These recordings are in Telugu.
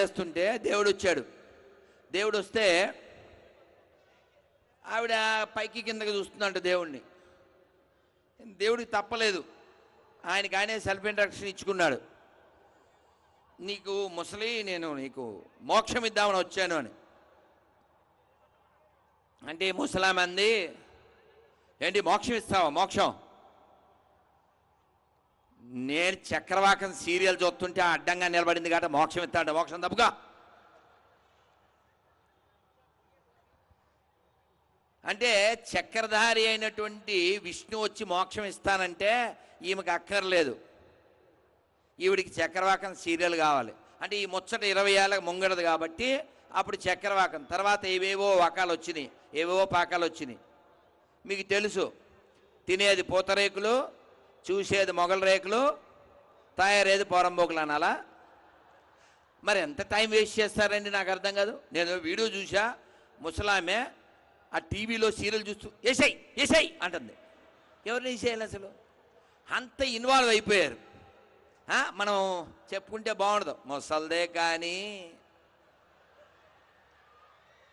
చేస్తుంటే దేవుడు వచ్చాడు. దేవుడు వస్తే ఆవిడ పైకి కిందకి చూస్తుందంట దేవుడిని. దేవుడికి తప్పలేదు, ఆయనకి ఆయనే సెల్ఫ్ ఇంట్రడక్షన్ ఇచ్చుకున్నాడు. నీకు ముసలి, నేను నీకు మోక్షం ఇద్దామని వచ్చాను అని. అంటే ముసలామె అంది, ఏంటి మోక్షం ఇస్తావా? మోక్షం? నేను చక్రవాకం సీరియల్ చూస్తుంటే అడ్డంగా నిలబడింది కాబట్టి మోక్షం ఇస్తాడు. మోక్షం తప్పుగా. అంటే చక్రధారి అయినటువంటి విష్ణు వచ్చి మోక్షం ఇస్తానంటే ఈమెకు అక్కర్లేదు, ఈవిడికి చక్రవాకం సీరియల్ కావాలి. అంటే ఈ ముచ్చట 20 ఏళ్ళకి ముంగడదు కాబట్టి అప్పుడు చక్రవాకం. తర్వాత ఏవేవో వాకాలు వచ్చినాయి, ఏవేవో పాకాలు వచ్చినాయి. మీకు తెలుసు, తినేది పూతరేకులు, చూసేది మొగల రేకులు, తయారేది పోరంబోకులు అనాలా? మరి ఎంత టైం వేస్ట్ చేస్తారండి, నాకు అర్థం కాదు. నేను వీడియో చూసా, ముసలామె ఆ టీవీలో సీరియల్ చూస్తూ ఏసై ఏసై అంటుంది. ఎవరిని వేసేయాలి అసలు? అంత ఇన్వాల్వ్ అయిపోయారు. మనం చెప్పుకుంటే బాగుండదు, ముసల్దే కానీ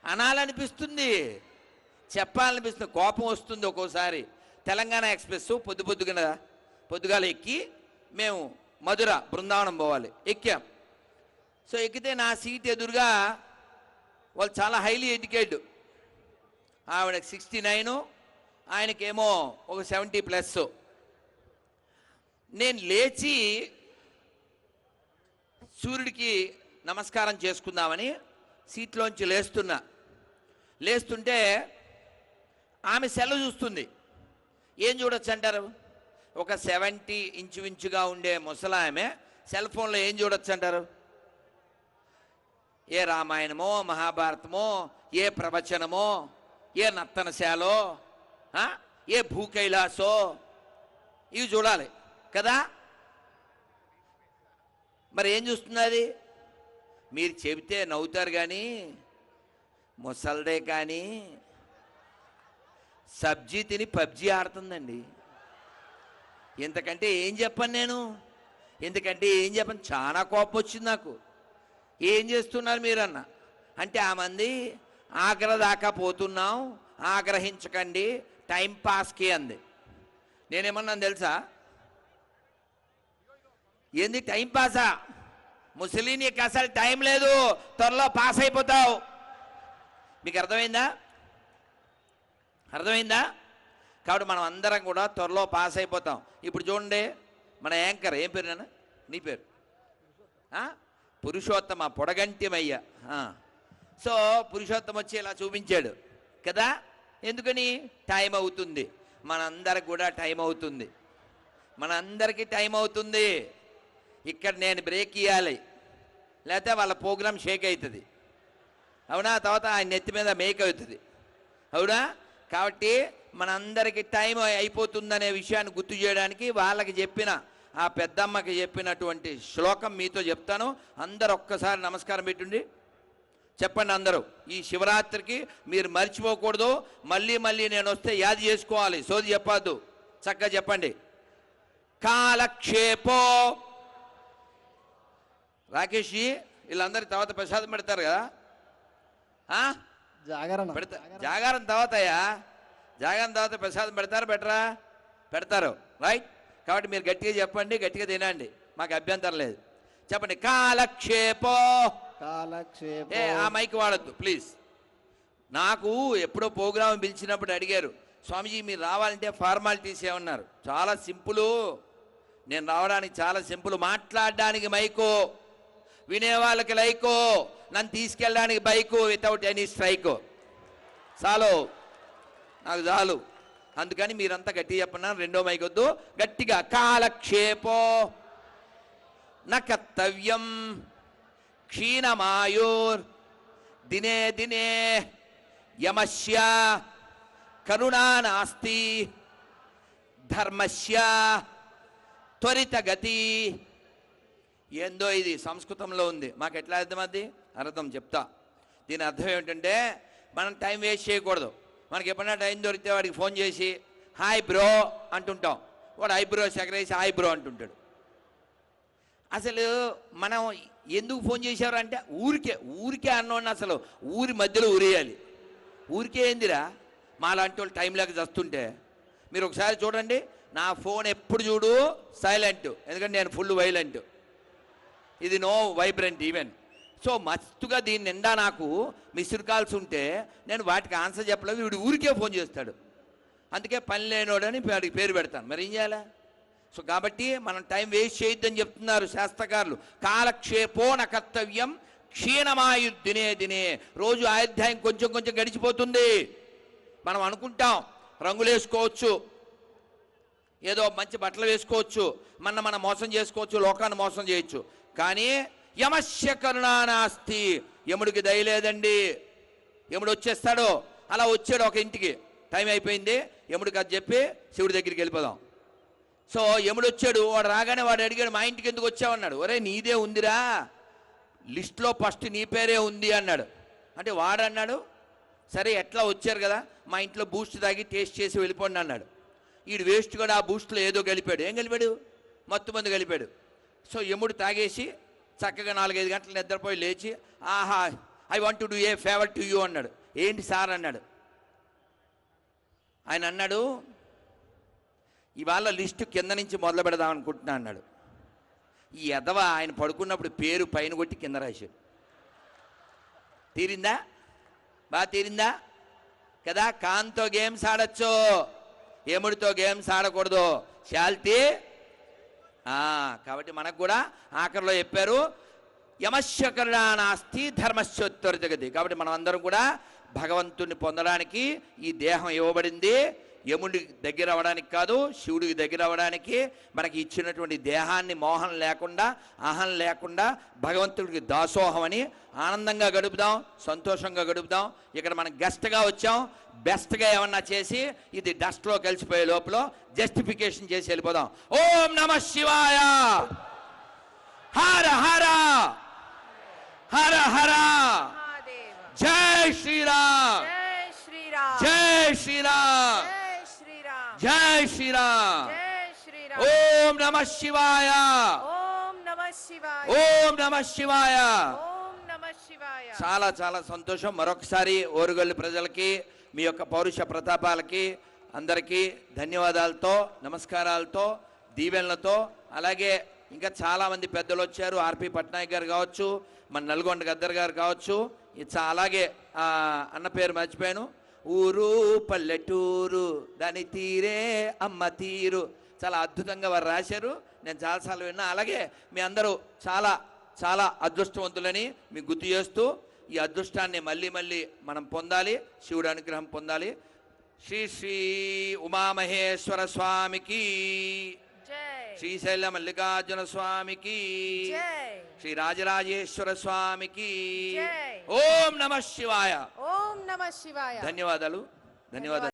అనాలనిపిస్తుంది, చెప్పాలనిపిస్తుంది, కోపం వస్తుంది ఒక్కోసారి. తెలంగాణ ఎక్స్ప్రెస్ పొద్దుగాల ఎక్కి మేము మధుర బృందావనం పోవాలి, ఎక్కాం. సో ఎక్కితే నా సీట్ ఎదురుగా వాళ్ళు చాలా హైలీ ఎడ్యుకేటెడ్, ఆవిడకి 69, ఆయనకేమో ఒక 70+. నేను లేచి సూర్యుడికి నమస్కారం చేసుకుందామని సీట్లోంచి లేస్తుంటే ఆమె సెల్ చూస్తుంది. ఏం చూడొచ్చు అంటారు? ఒక 70 ఇంచుమించుగా ఉండే ముసలామె సెల్ ఫోన్లో ఏం చూడొచ్చు అంటారు? ఏ రామాయణమో, మహాభారతమో, ఏ ప్రవచనమో, ఏ నర్తనశాలో, ఏ భూకైలాసో, ఇవి చూడాలి కదా. మరి ఏం చూస్తున్నది? మీరు చెబితే నవ్వుతారు కానీ ముసల్దే కానీ సబ్జీ తిని పబ్జీ ఆడుతుందండి. ఇంతకంటే ఏం చెప్పను నేను, ఎందుకంటే ఏం చెప్పను, చాలా కోపం వచ్చింది నాకు. ఏం చేస్తున్నారు మీరన్న అంటే ఆ మంది ఆగ్ర దాకా పోతున్నాం, ఆగ్రహించకండి, టైం పాస్కి అంది. నేనేమన్నాను తెలుసా? ఏంది టైం పాసా? ముసలి నీకు అసలు టైం లేదు, త్వరలో పాస్ అయిపోతావు. మీకు అర్థమైందా? కాబట్టి మనం అందరం కూడా త్వరలో పాస్ అయిపోతాం. ఇప్పుడు చూడండి, మన యాంకర్ ఏం పేరు నాన్న? నీ పేరు పురుషోత్తమ పొడగంటిమయ్య. సో పురుషోత్తమ వచ్చి ఇలా చూపించాడు కదా. ఎందుకని? టైం అవుతుంది, మనందరికి కూడా టైం అవుతుంది, మనందరికీ టైం అవుతుంది. ఇక్కడ నేను బ్రేక్ ఇవ్వాలి, లేకపోతే వాళ్ళ ప్రోగ్రాం షేక్ అవుతుంది, అవునా? తర్వాత ఆయన నెత్తి మీద మేక్ అవుతుంది, అవునా? కాబట్టి మనందరికీ టైం అయిపోతుందనే విషయాన్ని గుర్తు చేయడానికి వాళ్ళకి చెప్పిన, ఆ పెద్దమ్మకి చెప్పినటువంటి శ్లోకం మీతో చెప్తాను. అందరు ఒక్కసారి నమస్కారం పెట్టుండి చెప్పండి అందరూ. ఈ శివరాత్రికి మీరు మర్చిపోకూడదు, మళ్ళీ నేను వస్తే యాది చేసుకోవాలి, సోది చెప్పద్దు, చక్కగా చెప్పండి. కాలక్షేపో. రాకేష్ జీ వీళ్ళందరి తర్వాత ప్రసాదం పెడతారు కదా, జాగారం తర్వాతయ్యా, జాగారం తర్వాత ప్రసాదం పెడతారా? పెడతారు, రైట్. కాబట్టి మీరు గట్టిగా చెప్పండి, గట్టిగా తినండి, మాకు అభ్యంతరం లేదు. చెప్పండి కాలక్షేపో. ఆ మైక్ వాడద్దు ప్లీజ్. నాకు ఎప్పుడో ప్రోగ్రాం పిలిచినప్పుడు అడిగారు, స్వామిజీ మీరు రావాలంటే ఫార్మాలిటీస్ ఏమన్నారు? చాలా సింపుల్, నేను రావడానికి చాలా సింపుల్, మాట్లాడడానికి మైకో, వినేవాళ్ళకి లైకో, నన్ను తీసుకెళ్ళడానికి బైకు, వితౌట్ ఎనీ స్ట్రైక్. చాలు, నాకు చాలు. అందుకని మీరంతా గట్టిగా చెప్పన్నారు. రెండో మైక్ వద్దు, గట్టిగా. కాలక్షేపో న కర్తవ్యం క్షీణమాయుర్ దినే దినే యమస్య కరుణా నాస్తి ధర్మస్య త్వరితగతి. ఏందో ఇది సంస్కృతంలో ఉంది, మాకు ఎట్లా అర్థమది? అర్థం చెప్తా. దీని అర్థం ఏమిటంటే, మనం టైం వేస్ట్ చేయకూడదు. మనకి ఎప్పుడైనా టైం దొరికితే వాడికి ఫోన్ చేసి హాయ్ బ్రో అంటుంటాం, వాడు ఐబ్రో సెగరేసి హాయ్ బ్రో అంటుంటాడు. అసలు మనం ఎందుకు ఫోన్ చేసేవారు అంటే ఊరికే ఊరికే అన్నోడిని అసలు ఊరి మధ్యలో ఊరేయాలి. ఊరికే ఏందిరా మాలాంటి వాళ్ళు టైం లేక చస్తుంటే. మీరు ఒకసారి చూడండి, నా ఫోన్ ఎప్పుడు చూడు సైలెంట్, ఎందుకంటే నేను ఫుల్ వైలెంట్, ఇది నో వైబ్రెంట్ ఈవెన్. సో మస్తుగా దీని నిండా నాకు మిస్డ్ కాల్స్ ఉంటే నేను వాటికి ఆన్సర్ చెప్పలేదు, వీడు ఊరికే ఫోన్ చేస్తాడు. అందుకే పని లేనోడని వాడికి పేరు పెడతాను. మరి ఏం చేయాలా? సో కాబట్టి మనం టైం వేస్ట్ చేయొద్దని చెప్తున్నారు శాస్త్రకారులు. కాలక్షేపో న కర్తవ్యం క్షీణమాయు దినే దినే. రోజు ఆయుధ్యాయం కొంచెం కొంచెం గడిచిపోతుంది. మనం అనుకుంటాం రంగులు వేసుకోవచ్చు, ఏదో మంచి బట్టలు వేసుకోవచ్చు, మనం మోసం చేసుకోవచ్చు, లోకాన్ని మోసం చేయొచ్చు. కానీ యమస్య కరుణా నాస్తి, యముడికి దయ లేదండి. యముడు వచ్చేస్తాడు. అలా వచ్చాడు ఒక ఇంటికి, టైం అయిపోయింది, యముడికి అది చెప్పి శివుడి దగ్గరికి వెళ్ళిపోదాం. సో యముడు వచ్చాడు, వాడు రాగానే వాడు అడిగాడు, మా ఇంటికి ఎందుకు వచ్చావన్నాడు. ఒరే నీదే ఉందిరా, లిస్ట్లో ఫస్ట్ నీ పేరే ఉంది అన్నాడు. అంటే వాడు అన్నాడు, సరే ఎట్లా వచ్చారు కదా, మా ఇంట్లో బూస్ట్ తాగి టేస్ట్ చేసి వెళ్ళిపోండి అన్నాడు. వీడు వేస్ట్ కూడా ఆ బూస్ట్లో ఏదో కలిపాడు. ఏం కలిపాడు? మత్తు మందు కలిపాడు. సో యముడు తాగేసి చక్కగా 4-5 గంటలు నిద్రపోయి లేచి, ఆహా I want to do a favour to you అన్నాడు. ఏంటి సార్ అన్నాడు. ఆయన అన్నాడు, ఇవాళ లిస్టు కింద నుంచి మొదలు పెడదాం అనుకుంటున్నా అన్నాడు. ఈ ఎదవ ఆయన పడుకున్నప్పుడు పేరు పైన కొట్టి కింద రాశాడు. తీరిందా? బాగా తీరిందా కదా? కాంతో గేమ్స్ ఆడచ్చు, యముడితో గేమ్స్ ఆడకూడదు. శాల్తీ. కాబట్టి మనకు కూడా ఆఖరిలో చెప్పారు, యమస్య కరుణా నాస్తి ధర్మస్యోత్తరజగతి. కాబట్టి మనం అందరం కూడా భగవంతుని పొందడానికి ఈ దేహం ఇవ్వబడింది. యముడి దగ్గర అవ్వడానికి కాదు, శివుడికి దగ్గర అవ్వడానికి. మనకి ఇచ్చినటువంటి దేహాన్ని మోహం లేకుండా, అహం లేకుండా భగవంతుడికి దాసోహం అని ఆనందంగా గడుపుదాం, సంతోషంగా గడుపుదాం. ఇక్కడ మనం గెస్ట్గా వచ్చాం, బెస్ట్గా ఏమన్నా చేసి ఇది డస్ట్లో కలిసిపోయే లోపల జస్టిఫికేషన్ చేసి వెళ్ళిపోదాం. ఓం నమః శివాయ, హర హర హర హర, జై శ్రీరామ్, జై శ్రీరామ్, జై శ్రీరామ్, ఓం నమః శివాయ, ఓం నమః శివాయ. చాలా చాలా సంతోషం. మరొకసారి ఓరుగల్లు ప్రజలకి, మీ యొక్క పౌరుష ప్రతాపాలకి అందరికీ ధన్యవాదాలతో, నమస్కారాలతో, దీవెనలతో. అలాగే ఇంకా చాలామంది పెద్దలు వచ్చారు. ఆర్పి పట్నాయక్ గారు కావచ్చు, మన నల్గొండ గద్దర్ గారు కావచ్చు. అలాగే అన్న పేరు మర్చిపోయాను, ఊరు పల్లెటూరు దాని తీరే అమ్మ తీరు. చాలా అద్భుతంగా వారు రాశారు, నేను చాలాసార్లు విన్నా. అలాగే మీ అందరూ చాలా చాలా అదృష్టవంతులని మీకు గుర్తు చేస్తూ, ఈ అదృష్టాన్ని మళ్ళీ మళ్ళీ మనం పొందాలి, శివుడి అనుగ్రహం పొందాలి. శ్రీ శ్రీ ఉమామహేశ్వర స్వామికి, శ్రీశైల మల్లికార్జున స్వామికి, శ్రీ రాజరాజేశ్వర స్వామికి. ఓం నమః శివాయ. ఓం నమః శివాయ. ధన్యవాదాలు.